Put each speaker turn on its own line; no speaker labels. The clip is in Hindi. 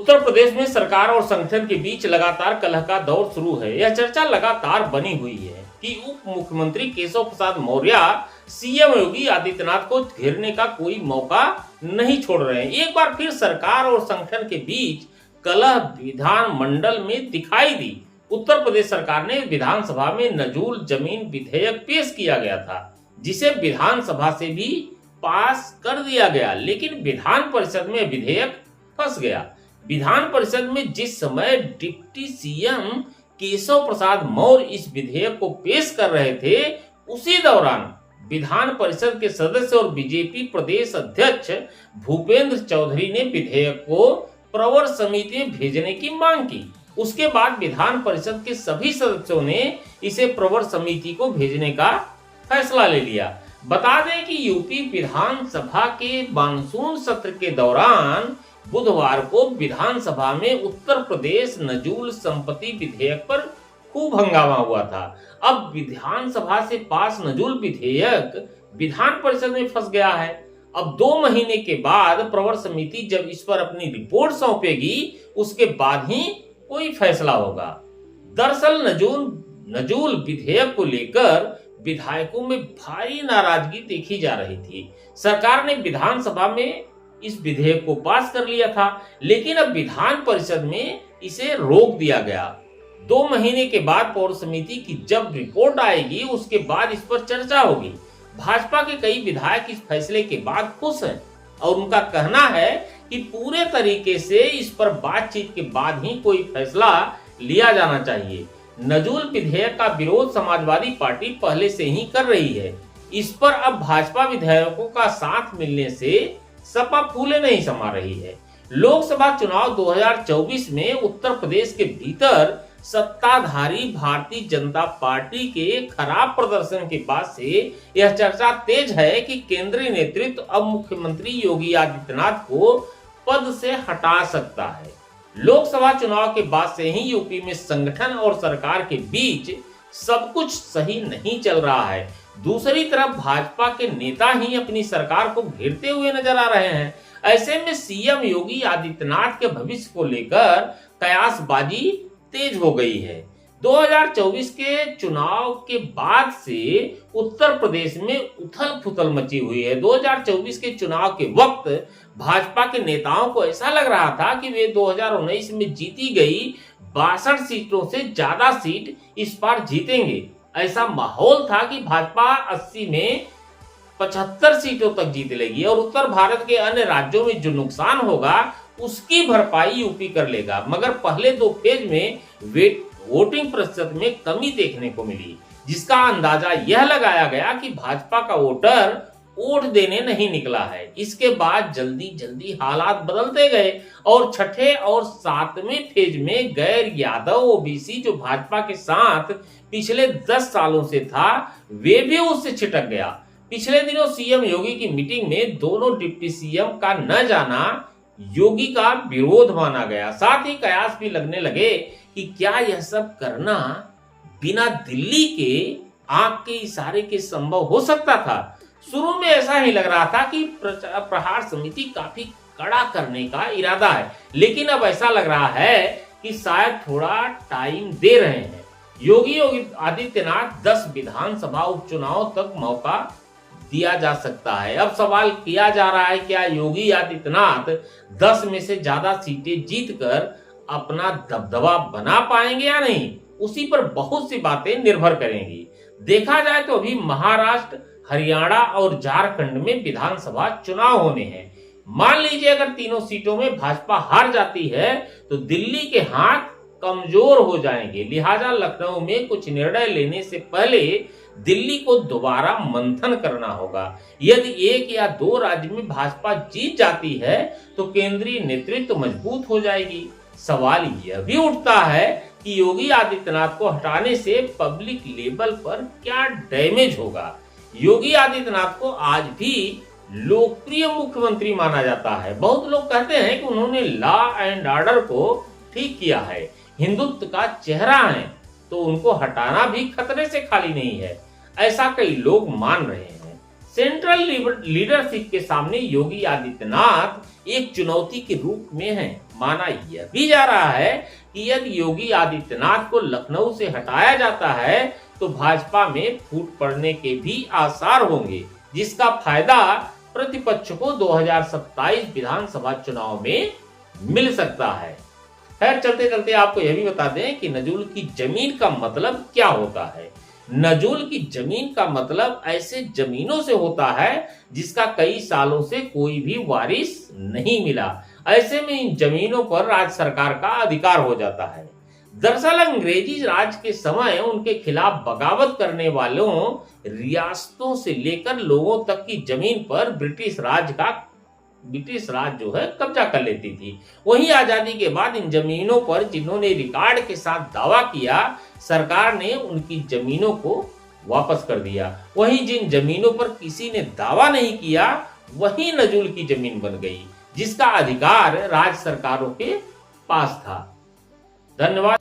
उत्तर प्रदेश में सरकार और संगठन के बीच लगातार कलह का दौर शुरू है। यह चर्चा लगातार बनी हुई है कि उप मुख्यमंत्री केशव प्रसाद मौर्य सीएम योगी आदित्यनाथ को घेरने का कोई मौका नहीं छोड़ रहे हैं। एक बार फिर सरकार और संगठन के बीच कलह विधानमंडल में दिखाई दी। उत्तर प्रदेश सरकार ने विधानसभा में नजूल जमीन विधेयक पेश किया गया था, जिसे विधानसभा से भी पास कर दिया गया, लेकिन विधान परिषद में विधेयक फंस गया। विधान परिषद में जिस समय डिप्टी सीएम केशव प्रसाद मौर्य इस विधेयक को पेश कर रहे थे, उसी दौरान विधान परिषद के सदस्य और बीजेपी प्रदेश अध्यक्ष भूपेंद्र चौधरी ने विधेयक को प्रवर समिति में भेजने की मांग की। उसके बाद विधान परिषद के सभी सदस्यों ने इसे प्रवर समिति को भेजने का फैसला ले लिया। बता दें कि यूपी विधानसभा के मानसून सत्र के दौरान बुधवार को विधानसभा में उत्तर प्रदेश नजूल संपत्ति विधेयक पर खूब हंगामा हुआ था। अब विधानसभा से पास नजूल विधेयक विधान परिषद में फंस गया है। अब 2 महीने के बाद प्रवर समिति जब इस पर अपनी रिपोर्ट सौंपेगी, उसके बाद ही कोई फैसला होगा। दरअसल नजूल विधेयक को लेकर विधायकों में भारी नाराजगी देखी जा रही थी। सरकार ने विधानसभा में इस विधेयक को पास कर लिया था, लेकिन अब विधान परिषद में इसे रोक दिया गया। 2 महीने के बाद पौर समिति की जब रिपोर्ट आएगी, उसके बाद इस पर चर्चा होगी। भाजपा के कई विधायक इस फैसले के बाद खुश हैं और उनका कहना है कि पूरे तरीके से इस पर बातचीत के बाद ही कोई फैसला लिया जाना चाहिए। नजूल विधेयक का विरोध समाजवादी पार्टी पहले से ही कर रही है। इस पर अब भाजपा विधायकों का साथ मिलने से सपा फूले नहीं समा रही है। लोकसभा चुनाव 2024 में उत्तर प्रदेश के भीतर सत्ताधारी भारतीय जनता पार्टी के खराब प्रदर्शन के बाद से यह चर्चा तेज है कि केंद्रीय नेतृत्व अब मुख्यमंत्री योगी आदित्यनाथ को पद से हटा सकता है। लोकसभा चुनाव के बाद से ही यूपी में संगठन और सरकार के बीच सब कुछ सही नहीं चल रहा है। दूसरी तरफ भाजपा के नेता ही अपनी सरकार को घेरते हुए नजर आ रहे हैं। ऐसे में सीएम योगी आदित्यनाथ के भविष्य को लेकर कयासबाजी तेज हो गई है। 2024 के चुनाव के बाद से उत्तर प्रदेश में उथल पुथल मची हुई है। 2024 के चुनाव के वक्त भाजपा के नेताओं को ऐसा लग रहा था कि वे 2019 में जीती गई 62 सीटों से ज्यादा सीट इस बार जीतेंगे। ऐसा माहौल था कि भाजपा 80 में 75 सीटों तक जीत लेगी और उत्तर भारत के अन्य राज्यों में जो नुकसान होगा उसकी भरपाई यूपी कर लेगा। मगर पहले 2 फेज में वोटिंग प्रतिशत में कमी देखने को मिली, जिसका अंदाजा यह लगाया गया कि भाजपा का वोटर वोट देने नहीं निकला है। इसके बाद जल्दी जल्दी हालात बदलते गए और 6ठे और 7वें फेज में गैर यादव ओबीसी जो भाजपा के साथ पिछले 10 सालों से था, वे भी उससे छिटक गया। पिछले दिनों सीएम योगी की मीटिंग में दोनों डिप्टी सीएम का न जाना योगी का विरोध माना गया। साथ ही कयास भी लगने लगे कि क्या यह सब करना बिना दिल्ली के आंख के इशारे के संभव हो सकता था। शुरू में ऐसा ही लग रहा था कि प्रहार समिति काफी कड़ा करने का इरादा है, लेकिन अब ऐसा लग रहा है कि शायद थोड़ा टाइम दे रहे हैं। योगी आदित्यनाथ 10 विधानसभा उपचुनाव तक मौका दिया जा सकता है। अब सवाल किया जा रहा है, क्या योगी आदित्यनाथ 10 में से ज्यादा सीटें जीतकर अपना दबदबा बना पाएंगे या नहीं, उसी पर बहुत सी बातें निर्भर करेंगी। देखा जाए तो अभी महाराष्ट्र, हरियाणा और झारखंड में विधानसभा चुनाव होने हैं। मान लीजिए अगर तीनों सीटों में भाजपा हार जाती है तो दिल्ली के हाथ कमजोर हो जाएंगे। लिहाजा लखनऊ में कुछ निर्णय लेने से पहले दिल्ली को दोबारा मंथन करना होगा। यदि 1 या 2 राज्य में भाजपा जीत जाती है तो केंद्रीय नेतृत्व मजबूत हो जाएगी। सवाल यह भी उठता है कि योगी आदित्यनाथ को हटाने से पब्लिक लेवल पर क्या डैमेज होगा। योगी आदित्यनाथ को आज भी लोकप्रिय मुख्यमंत्री माना जाता है। बहुत लोग कहते हैं कि उन्होंने लॉ एंड ऑर्डर को ठीक किया है, हिंदुत्व का चेहरा है, तो उनको हटाना भी खतरे से खाली नहीं है, ऐसा कई लोग मान रहे हैं। सेंट्रल लीडरशिप के सामने योगी आदित्यनाथ एक चुनौती के रूप में है। माना यह भी जा रहा है कि यदि योगी आदित्यनाथ को लखनऊ से हटाया जाता है तो भाजपा में फूट पड़ने के भी आसार होंगे, जिसका फायदा प्रतिपक्ष को 2027 विधानसभा चुनाव में मिल सकता है। खैर, चलते चलते आपको यह भी बता दें कि नजूल की जमीन का मतलब क्या होता है। नजूल की जमीन का मतलब ऐसे जमीनों से होता है जिसका कई सालों से कोई भी वारिस नहीं मिला। ऐसे में इन जमीनों पर राज्य सरकार का अधिकार हो जाता है। दरअसल अंग्रेजी राज के समय उनके खिलाफ बगावत करने वालों रियासतों से लेकर लोगों तक की जमीन पर ब्रिटिश राज जो है कब्जा कर लेती थी। वहीं आजादी के बाद इन जमीनों पर जिन्होंने रिकॉर्ड के साथ दावा किया, सरकार ने उनकी जमीनों को वापस कर दिया। वहीं जिन जमीनों पर किसी ने दावा नहीं किया वही नजूल की जमीन बन गई, जिसका अधिकार राज्य सरकारों के पास था। धन्यवाद।